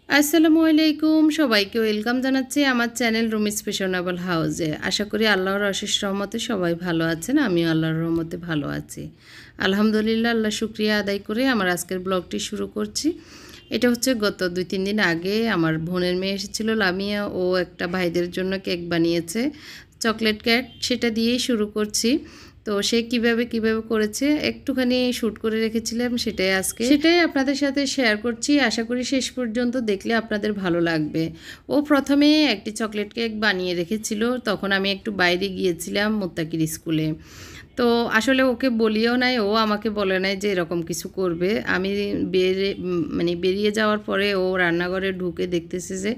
আসসালামু আলাইকুম, সবাইকে ওয়েলকাম জানাচ্ছি আমার চ্যানেল রুমিস ফ্যাশনেবল হাউসে। আশা করি আল্লাহর অশেষ রহমতে সবাই ভালো আছেন, আমিও আল্লাহর রহমতে ভালো আছি। আলহামদুলিল্লাহ, আল্লাহ শুকরিয়া আদায় করে আমার আজকের ব্লগটি শুরু করছি। এটা হচ্ছে গত 2-3 দিন আগে আমার বোনের মেয়ে এসেছিল লামিয়া, ও একটা ভাইদের জন্য কেক বানিয়েছে, চকলেট কেক। সেটা দিয়েই শুরু করছি। তো সে কিভাবে করেছে একটুখানি শ্যুট করে রেখেছিলাম, সেটাই আপনাদের সাথে শেয়ার করছি। আশা করি শেষ পর্যন্ত দেখলে আপনাদের ভালো লাগবে। ও প্রথমে একটি চকলেট কেক বানিয়ে রেখেছিল, তখন আমি একটু বাইরে গিয়েছিলাম মুত্তাকির স্কুলে। তো আসলে ওকে বলিও নাই, ও আমাকে বলে নাই যে এরকম কিছু করবে। আমি বেরিয়ে যাওয়ার পরে ও রান্নাঘরে ঢুকে দেখতেছে যে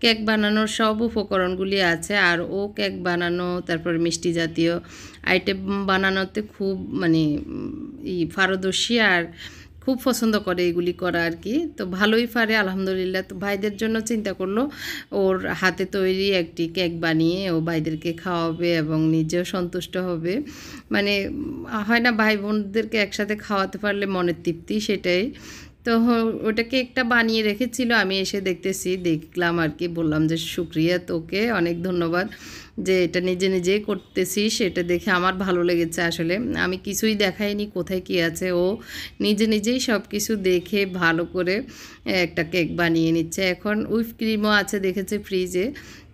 কেক বানানোর সব উপকরণগুলি আছে, আর ও কেক বানানো, তারপর মিষ্টি জাতীয় আইটেম বানানোতে খুব পারদর্শী, আর খুব পছন্দ করে এগুলি করা আর কি। তো ভালোই পারে আলহামদুলিল্লাহ। তো ভাইদের জন্য চিন্তা করলো ওর হাতে তৈরি একটি কেক বানিয়ে ও ভাইদেরকে খাওয়াবে এবং নিজেও সন্তুষ্ট হবে। মানে হয় না, ভাই বোনদেরকে একসাথে খাওয়াতে পারলে মনের তৃপ্তি, সেটাই। তো ওটা কেকটা বানিয়ে রেখেছিল, আমি এসে দেখলাম আর কি। বললাম যে শুক্রিয়া, তোকে অনেক ধন্যবাদ যে এটা নিজে নিজেই করতেছিস, সেটা দেখে আমার ভালো লেগেছে। আসলে আমি কিছুই দেখাইনি কোথায় কী আছে, ও নিজে নিজেই সব কিছু দেখে ভালো করে একটা কেক বানিয়ে নিচ্ছে। এখন হুইপ ক্রিমও আছে দেখেছে ফ্রিজে।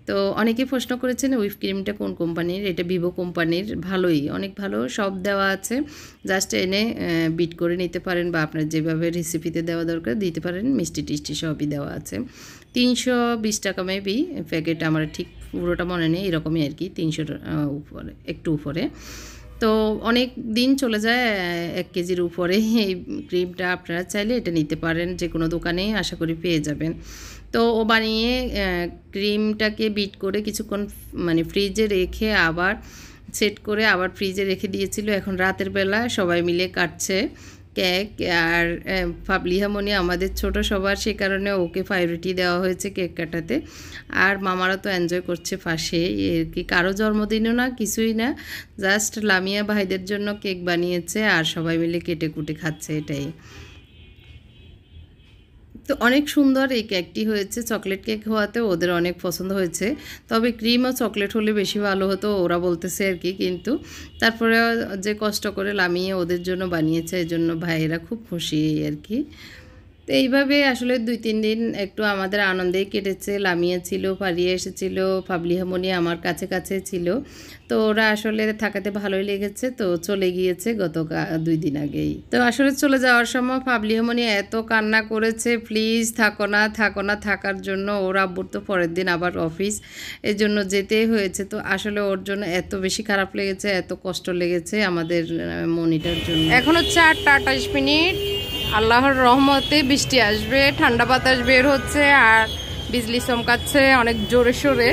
তো অনেকেই প্রশ্ন করেছেন হুইপ ক্রিমটা কোন কোম্পানির। এটা ভিভো কোম্পানির, ভালোই, অনেক ভালো, সব দেওয়া আছে। জাস্ট এনে বিট করে নিতে পারেন, বা আপনার যেভাবে রেসিপিতে দেওয়া দরকার দিতে পারেন। মিষ্টি টিষ্টি সবই দেওয়া আছে। 320 টাকা মেবি প্যাকেট, আমার ঠিক পুরোটা মনে নেই, এরকমই আর কি, 300 উপরে, একটু উপরে। তো অনেক দিন চলে যায়, 1 কেজির উপরে। এই ক্রিমটা আপনারা চাইলে এটা নিতে পারেন, যে কোনো দোকানেই আশা করি পেয়ে যাবেন। তো ও বানিয়ে ক্রিমটাকে বিট করে কিছুক্ষণ ফ্রিজে রেখে আবার সেট করে আবার ফ্রিজে রেখে দিয়েছিল। এখন রাতের বেলা সবাই মিলে কাটছে কেক। আর ফাবলিহামনি আমাদের ছোট সবার, সে কারণে ওকে প্রায়োরিটি দেওয়া হয়েছে কেক কাটাতে। আর মামারা তো এনজয় করছে পাশে, এর কি কারো জন্মদিনও না, কিছুই না, জাস্ট লামিয়া ভাইদের জন্য কেক বানিয়েছে আর সবাই মিলে কেটে কুটে খাচ্ছে, এটাই। তো অনেক সুন্দর এই কেকটি হয়েছে, চকলেট কেক হওয়াতে ওদের অনেক পছন্দ হয়েছে। তবে ক্রিম ও চকলেট হলে বেশি ভালো হতো, ওরা বলতেছে আর কি। কিন্তু তারপরে যে কষ্ট করে লামিয়ে ওদের জন্য বানিয়েছে, এই জন্য ভাইয়েরা খুব খুশি আর কি। তো এইভাবে আসলে 2-3 দিন একটু আমাদের আনন্দেই কেটেছে। লামিয়া ছিল, পারিয়া এসেছিল, ফাবলিহামনি আমার কাছে কাছে ছিল। তো ওরা আসলে থাকাতে ভালোই লেগেছে, তো চলে গিয়েছে গত 2 দিন আগেই। তো আসলে চলে যাওয়ার সময় ফাবলিহামনি এত কান্না করেছে, প্লিজ থাকো না থাকো না, থাকার জন্য। ওর আব্বুর তো পরের দিন আবার অফিস, এই জন্য যেতেই হয়েছে। তো আসলে ওর জন্য এত বেশি খারাপ লেগেছে, এত কষ্ট লেগেছে আমাদের মনিটার জন্য। এখন হচ্ছে 8টা 28 আল্লাহর রহমতে বৃষ্টি আসবে, ঠান্ডা বাতাস বের হচ্ছে, আর বিজলি চমকাচ্ছে অনেক জোরে সোরে।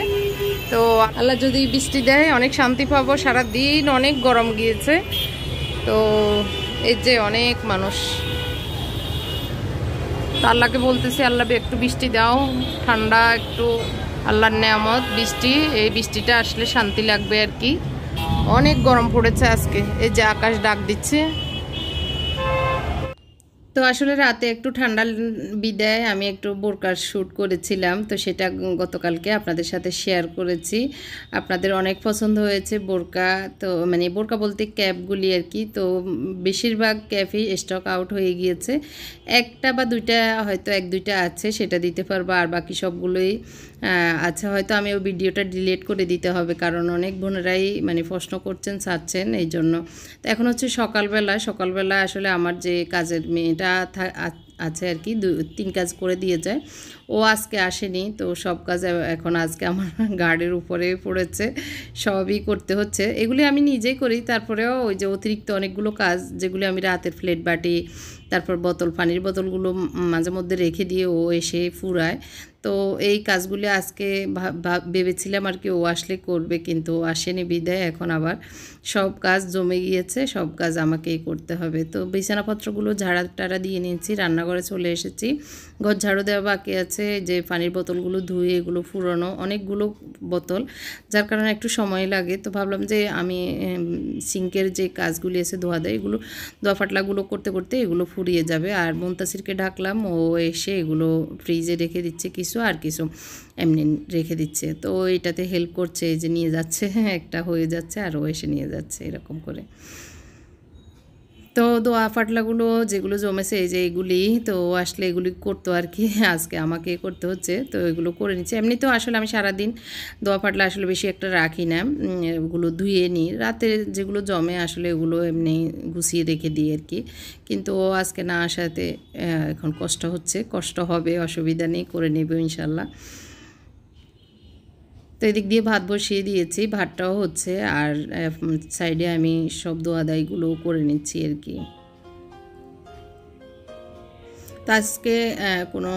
তো আল্লাহ যদি বৃষ্টি দেয় অনেক শান্তি পাবো। সারা দিন অনেক গরম গিয়েছে। তো এই যে অনেক মানুষ, তো আল্লাহকে বলতেছি, আল্লাহ একটু বৃষ্টি দাও, ঠান্ডা একটু, আল্লাহর নেয়ামত বৃষ্টি। এই বৃষ্টিটা আসলে শান্তি লাগবে আর কি। অনেক গরম পড়েছে আজকে, এই যে আকাশ ডাক দিচ্ছে। তো আসলে রাতে একটু ঠান্ডা বিদায় আমি একটু বোরকার শ্যুট করেছিলাম, তো সেটা গতকালকে আপনাদের সাথে শেয়ার করেছি। আপনাদের অনেক পছন্দ হয়েছে বোরকা। তো বোরকা বলতে ক্যাপগুলি আর কি। তো বেশিরভাগ ক্যাপই স্টক আউট হয়ে গিয়েছে, একটা বা দুইটা হয়তো 1-2টা আছে, সেটা দিতে পারবো। আর বাকি সবগুলোই আচ্ছা, হয়তো আমি ওই ভিডিওটা ডিলিট করে দিতে হবে, কারণ অনেক বোনেরাই প্রশ্ন করছেন, চাচ্ছেন, এই জন্য। তো এখন হচ্ছে সকালবেলা আসলে আমার যে কাজের মেয়েটা আছে আর কি, 2-3 কাজ করে দিয়ে যায়। ও আজকে আসেনি, তো সব কাজ এখন আজকে আমার গার্ডের উপরে পড়েছে, সবই করতে হচ্ছে। এগুলি আমি নিজেই করি, তারপরেও ওই যে অতিরিক্ত অনেকগুলো কাজ যেগুলি আমি রাতের প্লেট বাটি, তারপর পানির বোতলগুলো মাঝে মধ্যে রেখে দিয়ে ও এসে ফুরায়। তো এই কাজগুলি আজকে ভেবেছিলাম আর কি ও আসলে করবে, কিন্তু আসেনি বিদায়। এখন আবার সব কাজ জমে গিয়েছে, সব কাজ আমাকেই করতে হবে। তো বিছানাপত্রগুলো ঝাড়া টাড়া দিয়ে নিয়েছি, রান্নাঘরে চলে এসেছি। ঘর ঝাড়ু দেওয়া বাকি আছে, যে পানির বোতলগুলো ধুয়ে এগুলো ফুরানো অনেকগুলো বোতল, যার কারণে একটু সময় লাগে। তো ভাবলাম যে আমি সিঙ্কের যে কাজগুলি আছে ধোয়া দেয়, এগুলো ধোয়া ফাটলাগুলো করতে করতে এগুলো ফুরিয়ে যাবে। আর মুনতাসিরকে ডাকলাম, ও এসে এগুলো ফ্রিজে রেখে দিচ্ছে কিছু, আর কিছু এমনি রেখে দিচ্ছে। তো এটাতে হেল্প করছে, এই যে নিয়ে যাচ্ছে, একটা হয়ে যাচ্ছে আর ও এসে নিয়ে যাচ্ছে এরকম করে। তো দোয়া ফাটলাগুলো যেগুলো জমেছে, এই যে এগুলি, তো আসলে এগুলি করতো আর কি, আজকে আমাকে করতে হচ্ছে। তো এগুলো করে নিচ্ছে। এমনিতেও আসলে আমি সারাদিন দোয়া ফাটলা আসলে বেশি একটা রাখি না, ওগুলো ধুয়ে নিই। রাতে যেগুলো জমে আসলে এগুলো এমনি গুছিয়ে রেখে দিই আর কি। কিন্তু ও আজকে না আসাতে এখন কষ্ট হচ্ছে, কষ্ট হবে, অসুবিধা নেই, করে নেব ইনশাল্লাহ। তো এদিক দিয়ে ভাত বসিয়ে দিয়েছি, ভাতটাও হচ্ছে, আর সাইডে আমি সব দোয়া দাইগুলো করে নিচ্ছি আর কি। তো আজকে কোনো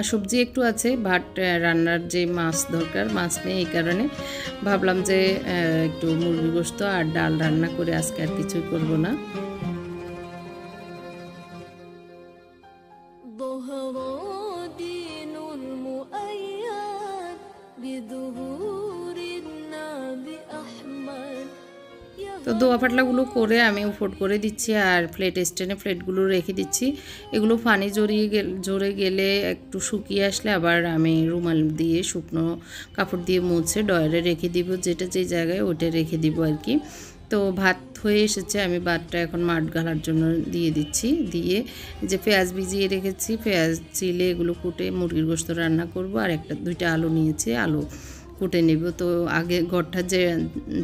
সবজি একটু আছে, ভাত রান্নার যে মাছ দরকার, মাছ নেই, এই কারণে ভাবলাম যে একটু মুরগি গোশত আর ডাল রান্না করে আজকে আর কিছুই করব না। তো দোয়া ফাটলাগুলো করে আমি উফোট করে দিচ্ছি, আর প্লেট স্ট্যান্ডে প্লেটগুলো রেখে দিচ্ছি। এগুলো পানি জড়ে গেলে একটু শুকিয়ে আসলে আবার আমি রুমাল দিয়ে শুকনো কাপড় দিয়ে মুছে ডয়ারে রেখে দিব, যেটা যে জায়গায় ওটা রেখে দিব আর কি। তো ভাত হয়ে এসেছে, আমি ভাতটা এখন মাঠ গালার জন্য দিয়ে দিচ্ছি। দিয়ে যে পেঁয়াজ ভিজিয়ে রেখেছি, পেঁয়াজ চিলে এগুলো কুটে মুরগির গোশত রান্না করব। আর দুইটা আলু নিয়েছি, আলু কুটে নেব। তো আগে ঘরটা যে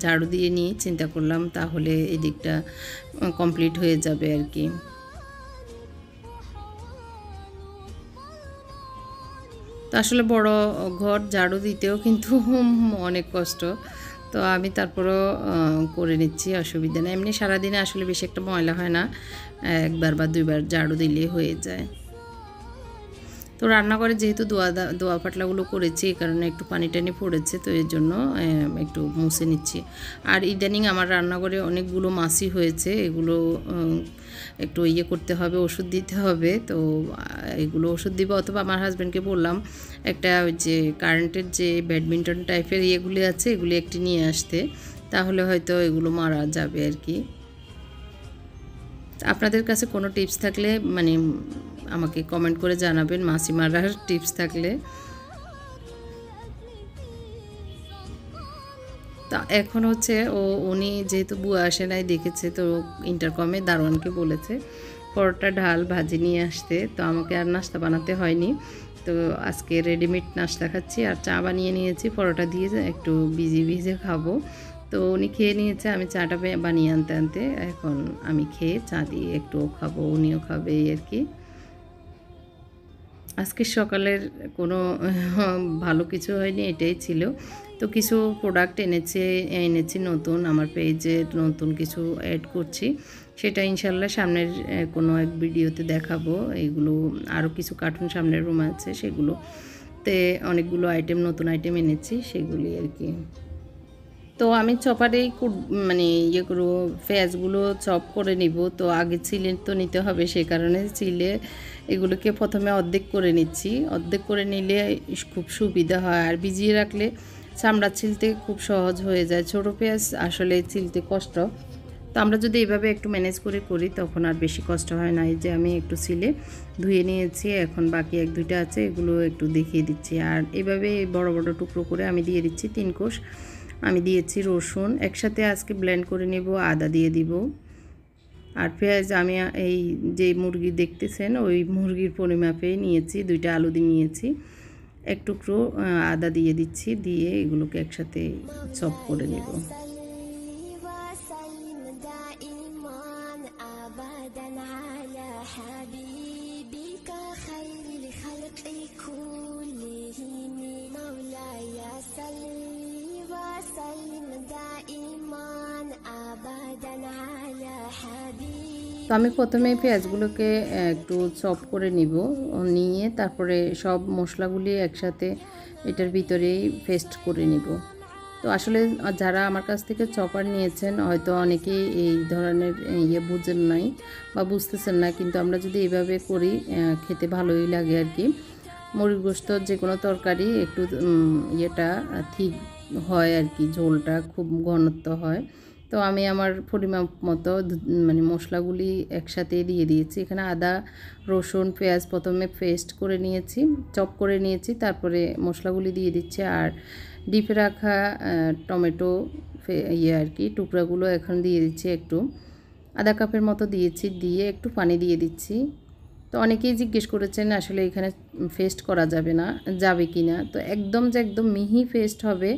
ঝাড়ু দিয়ে নিয়ে চিন্তা করলাম তাহলে এই দিকটা কমপ্লিট হয়ে যাবে আর কি। তো আসলে বড় ঘর ঝাড়ু দিতেও কিন্তু অনেক কষ্ট। তো আমি তারপরও করে নিচ্ছি, অসুবিধা নেই। এমনি সারাদিনে আসলে বেশি একটা ময়লা হয় না, একবার বা দুইবার ঝাড়ু দিলেই হয়ে যায়। তো রান্নাঘরে যেহেতু দোয়া পাটলাগুলো করেছি, এই কারণে একটু পানি টানি পড়েছে, তো এর জন্য একটু মুছে নিচ্ছি। আর ইদানিং আমার রান্নাঘরে অনেকগুলো মাছি হয়েছে, এগুলো একটু করতে হবে, ওষুধ দিতে হবে। তো এগুলো ওষুধ দিব, অথবা আমার হাজব্যান্ডকে বললাম একটা ওই যে কারেন্টের যে ব্যাডমিন্টন টাইপের ইয়েগুলি আছে, এগুলি একটি নিয়ে আসতে, তাহলে হয়তো এগুলো মারা যাবে আর কি। আপনাদের কাছে কোনো টিপস থাকলে মানে আমাকে কমেন্ট করে জানাবেন, মাছি মারার টিপস থাকলে। তা এখন হচ্ছে উনি যেহেতু বুয়া আসে নাই দেখেছে, তো ইন্টারকমে দারোয়ানকে বলেছে পরোটা ঢাল ভাজি নিয়ে আসতে। তো আমাকে আর নাস্তা বানাতে হয়নি, তো আজকে রেডিমেড নাস্তা খাচ্ছি। আর চা বানিয়ে নিয়েছি, পরোটা দিয়ে একটু ভিজে খাবো। তো উনি খেয়ে নিয়েছে, আমি চাটা বানিয়ে আনতে আনতে এখন আমি খেয়ে চা দিয়ে একটু খাবো, উনিও খাবে এই আর কি। আজকে সকালের কোনো ভালো কিছু হয়নি, এটাই ছিল। তো কিছু প্রোডাক্ট এনেছি নতুন, আমার পেজে নতুন কিছু অ্যাড করছি, সেটা ইনশাল্লাহ সামনের কোনো এক ভিডিওতে দেখাবো। এইগুলো আরও কিছু কার্টুন সামনের রুম আছে, সেগুলোতে অনেকগুলো নতুন আইটেম এনেছি, সেগুলি আর কি। তো আমি চপারেই মানে পেঁয়াজগুলো চপ করে নিব। তো আগে চিলে তো নিতে হবে, সেই কারণে চিলে এগুলোকে প্রথমে অর্ধেক করে নিচ্ছি। অর্ধেক করে নিলে খুব সুবিধা হয়, আর ভিজিয়ে রাখলে চামড়া ছিলতে খুব সহজ হয়ে যায়। ছোটো পেঁয়াজ আসলে ছিলতে কষ্ট, তো আমরা যদি এভাবে একটু ম্যানেজ করে করি তখন আর বেশি কষ্ট হয় না। এই যে আমি একটু ছিলে ধুয়ে নিয়েছি, এখন বাকি এক দুইটা আছে, এগুলো একটু দেখিয়ে দিচ্ছি। আর এভাবে বড় বড় টুকরো করে আমি দিয়ে দিচ্ছি 3 কোষ। আমি দিয়েছি রসুন, একসাথে আজকে ব্লেন্ড করে নেব, আদা দিয়ে দিব। আর পেঁয়াজ আমি এই যে মুরগি দেখতেছেন ওই মুরগির পরিমাপে নিয়েছি, 2টা আলু দিয়ে নিয়েছি, এক টুকরো আদা দিয়ে দিচ্ছি, দিয়ে এগুলোকে একসাথে চপ করে নেব। তো আমি প্রথমে পেঁয়াজগুলোকে একটু চপ করে নিয়ে তারপরে সব মশলাগুলি একসাথে এটার ভিতরেই পেস্ট করে নিব। তো আসলে যারা আমার কাছ থেকে চপার নিয়েছেন হয়তো অনেকেই এই ধরনের বুঝেন নাই বা বুঝতেছেন না, কিন্তু আমরা যদি এইভাবে করি খেতে ভালোই লাগে আর কি। মুরগির গোশত যে কোনো তরকারি একটু ঠিক হয় আর কি, ঝোলটা খুব ঘনত্ব হয়। তো আমি আমার পরিমাপ মতো মানে মশলাগুলি একসাথে দিয়ে দিয়েছি। এখানে আদা রসুন পেঁয়াজ প্রথমে পেস্ট করে নিয়েছি, চপ করে নিয়েছি, তারপরে মশলাগুলি দিয়ে দিচ্ছি। আর ডিপে রাখা টমেটো আর কি টুকরাগুলো এখন দিয়ে দিচ্ছি, একটু আধা কাপের মতো দিয়েছি, দিয়ে একটু পানি দিয়ে দিচ্ছি। তো অনেকেই জিজ্ঞেস করেছেন আসলে এখানে পেস্ট করা যাবে কি না। তো একদম মিহি পেস্ট হবে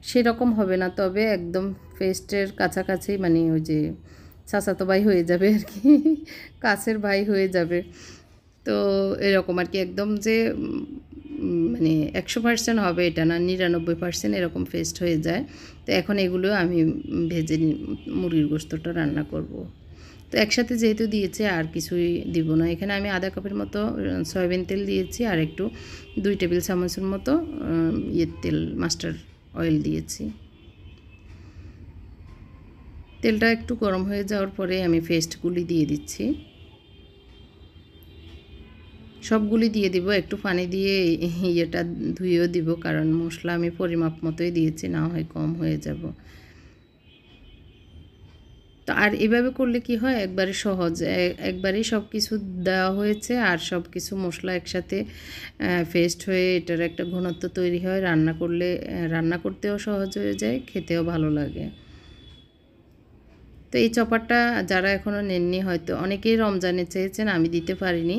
সেরকম হবে না, তবে একদম পেস্টের কাছাকাছি, মানে ওই যে চাচাতো ভাই হয়ে যাবে আর কি, কাছের ভাই হয়ে যাবে। তো এরকম আর কি, একদম যে মানে 100% হবে এটা না, 99% এরকম পেস্ট হয়ে যায়। তো এখন এগুলো আমি ভেজে মুরগির গোশতটা রান্না করব। তো একসাথে যেহেতু দিয়েছে আর কিছুই দিব না। এখানে আমি আধা কাপের মতো সয়াবিন তেল দিয়েছি, আর একটু 2 টেবিল চামচের মতো তেল মাস্টার্ড অয়েল দিয়েছি। তেলটা একটু গরম হয়ে যাওয়ার পরে আমি পেস্টগুলি দিয়ে দিচ্ছি, সবগুলি দিয়ে দিব। একটু পানি দিয়ে ধুয়েও দিব, কারণ মশলা আমি পরিমাপ মতোই দিয়েছি, না হয় কম হয়ে যাব। তো আর এভাবে করলে কি হয়, একবারে সহজ, একবারেই সব কিছু দেওয়া হয়েছে আর সব কিছু মশলা একসাথে পেস্ট হয়ে এটার একটা ঘনত্ব তৈরি হয়। রান্না করতেও সহজ হয়ে যায়, খেতেও ভালো লাগে। তো এই চপারটা যারা এখনও নেননি, হয়তো অনেকেই রমজানে চেয়েছেন, আমি দিতে পারিনি,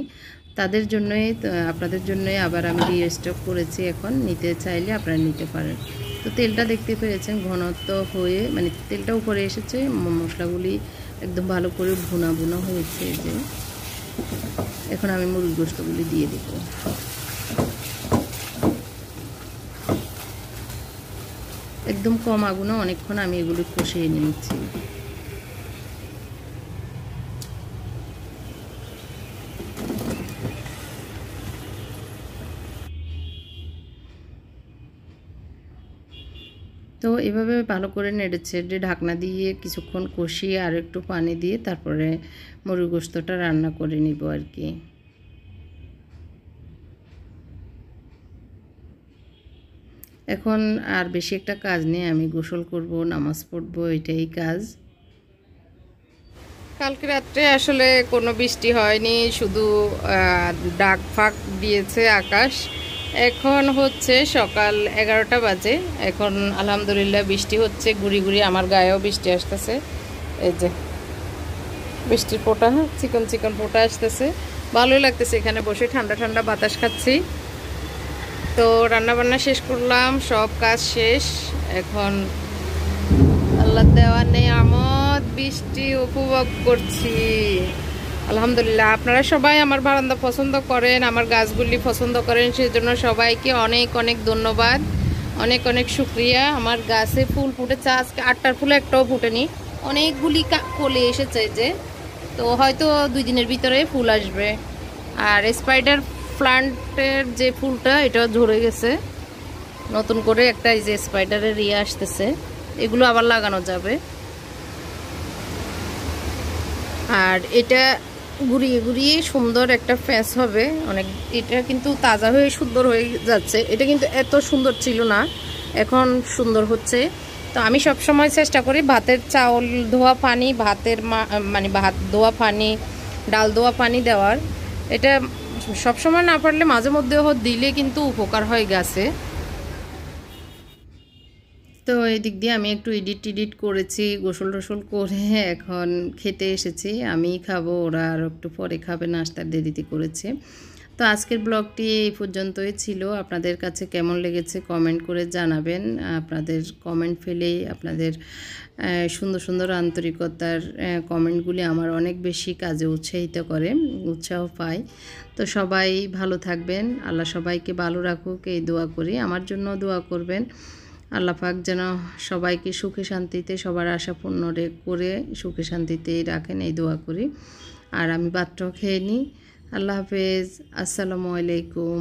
তাদের জন্যই আপনাদের জন্যই আবার আমি রিস্টক করেছি। এখন নিতে চাইলে আপনারা নিতে পারেন। তো তেলটা দেখতে পেরেছেন ঘনত্ব হয়ে, মানে তেলটা উপরে এসেছে, মশলাগুলি একদম ভালো করে ভুনা হয়েছে। যে এখন আমি মুরগির গোশতগুলি দিয়ে দেব। একদম কম আগুনে অনেকক্ষণ আমি এগুলি কষিয়ে নিয়েছি। তো এভাবে ভালো করে নেড়েচেড়ে ঢাকনা দিয়ে কিছুক্ষণ কষিয়ে আর একটু পানি দিয়ে তারপরে মুরগির গোশতটা রান্না করে নিব আর কি। এখন আর বেশি একটা কাজ নেই, আমি গোসল করব, নামাজ পড়ব, এটাই কাজ। কালকে রাত্রে আসলে কোনো বৃষ্টি হয়নি, শুধু ডাক ফাঁক দিয়েছে আকাশ। এখন হচ্ছে সকাল 11টা বাজে, এখন আলহামদুলিল্লাহ বৃষ্টি হচ্ছে, গুড়ি গুড়ি আমার গায়েও বৃষ্টি আসতেছে। এই যে বৃষ্টির ফোঁটা, চিকন চিকন ফোঁটা আসতেছে, ভালোই লাগতেছে এখানে বসে, ঠান্ডা ঠান্ডা বাতাস খাচ্ছি। তো রান্নাবান্না শেষ করলাম, সব কাজ শেষ। এখন আল্লাহ দেওয়া নেয়ামত বৃষ্টি উপভোগ করছি আলহামদুলিল্লাহ। আপনারা সবাই আমার বারান্দা পছন্দ করেন, আমার গাছগুলি পছন্দ করেন, সেজন্য সবাইকে অনেক অনেক ধন্যবাদ, অনেক অনেক শুক্রিয়া। আমার গাছে ফুল ফুটেছে, আজকে 8টার ফুলে একটাও ফুটেনি, অনেকগুলি কলে এসেছে যে, তো হয়তো 2 দিনের ভিতরে ফুল আসবে। আর স্পাইডার প্লান্টের যে ফুলটা, এটাও ঝরে গেছে, নতুন করে একটা এই যে স্পাইডারের আসতেছে, এগুলো আবার লাগানো যাবে। আর এটা ঘুরিয়ে ঘুরিয়ে সুন্দর একটা ফেস হবে অনেক। এটা কিন্তু তাজা হয়ে সুন্দর হয়ে যাচ্ছে, এটা কিন্তু এত সুন্দর ছিল না, এখন সুন্দর হচ্ছে। তো আমি সব সময় চেষ্টা করি ভাতের চাউল ধোয়া পানি, মানে ভাত ধোয়া পানি, ডাল ধোয়া পানি দেওয়ার। এটা সবসময় না পারলে মাঝে মধ্যে দিলে কিন্তু উপকার হয় গাছে। তো এই দিক দিয়ে আমি একটু এডিট করেছি, গোসল টোসল করে এখন খেতে এসেছি। আমি খাবো, ওরা আর একটু পরে খাবে, নাস্তার দেরিতে করেছে। তো আজকের ব্লগটি এই পর্যন্তই ছিল। আপনাদের কাছে কেমন লেগেছে কমেন্ট করে জানাবেন। আপনাদের কমেন্ট ফেলেই, আপনাদের সুন্দর সুন্দর আন্তরিকতার কমেন্টগুলি আমার অনেক বেশি কাজে উৎসাহিত করে, উৎসাহ পাই। তো সবাই ভালো থাকবেন, আল্লাহ সবাইকে ভালো রাখুক এই দোয়া করি। আমার জন্য দোয়া করবেন, আল্লাহ পাক যেন সবাইকে সুখে শান্তিতে, সবার আশা পূর্ণ করে সুখে শান্তিতেই রাখেন, এই দোয়া করি। আর আমি ভাতটাও খেয়ে নিই। আল্লাহ হাফেজ, আসসালামু আলাইকুম।